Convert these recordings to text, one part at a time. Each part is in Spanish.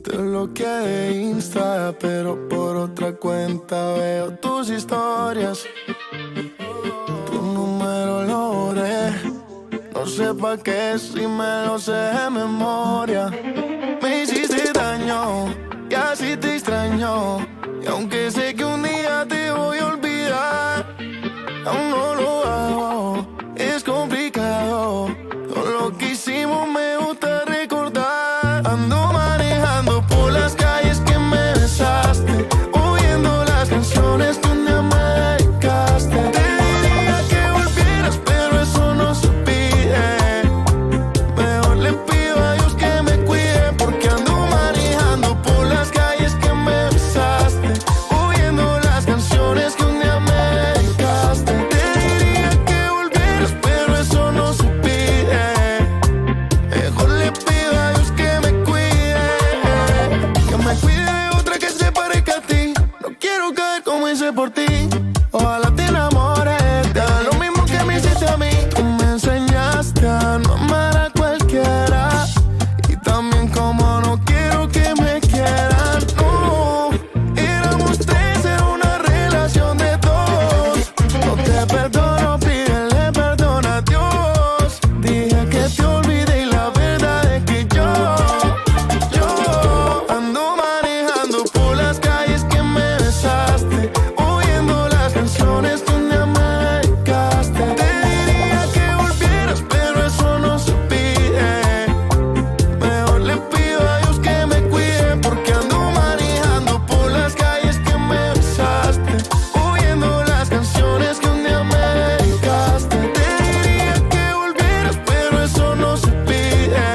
Te bloqueé de Insta, pero por otra cuenta veo tus historias. Tu número lo borré, no sé pa' qué si me lo sé de memoria. Me hiciste daño y así te extraño, y aunque sé que un día te voy a olvidar, aún no lo hago, es complicado. Todo lo que hicimos me gusta recordar. Ando manejando por las calles que me besaste, oyendo las canciones que un día me dedicaste. Te diría que volvieras, pero eso no se pide. Mejor le pido a Dios que me cuide, porque ando manejando por las calles que me besaste, oyendo las canciones que un día me dedicaste. Te diría que volvieras, pero eso no se pide. Mejor le pido a Dios que me cuide de otra que se parezca a ti. No quiero caer como hice por ti. Ojalá te enamores, te haga lo mismo que me hiciste a mí. Tú me enseñaste a no amar a cualquiera, y también como no quiero que me quieran. No, éramos tres, era una relación de dos. No te perdono, pídele perdón a Dios. Dije que te olvidé y la verdad es que yo ando manejando por las calles que me besaste, oyendo las canciones que un día me dedicaste. Te diría que volvieras, pero eso no se pide. Mejor le pido a Dios que me cuide, porque ando manejando por las calles que me besaste, oyendo las canciones que un día me dedicaste. Te diría que volvieras, pero eso no se pide.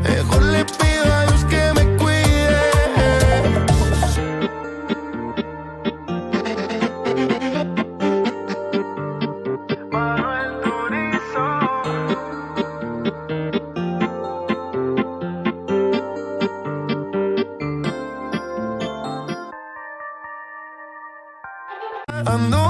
Mejor le pido a Dios que me cuide. Manuel Turizo. Ando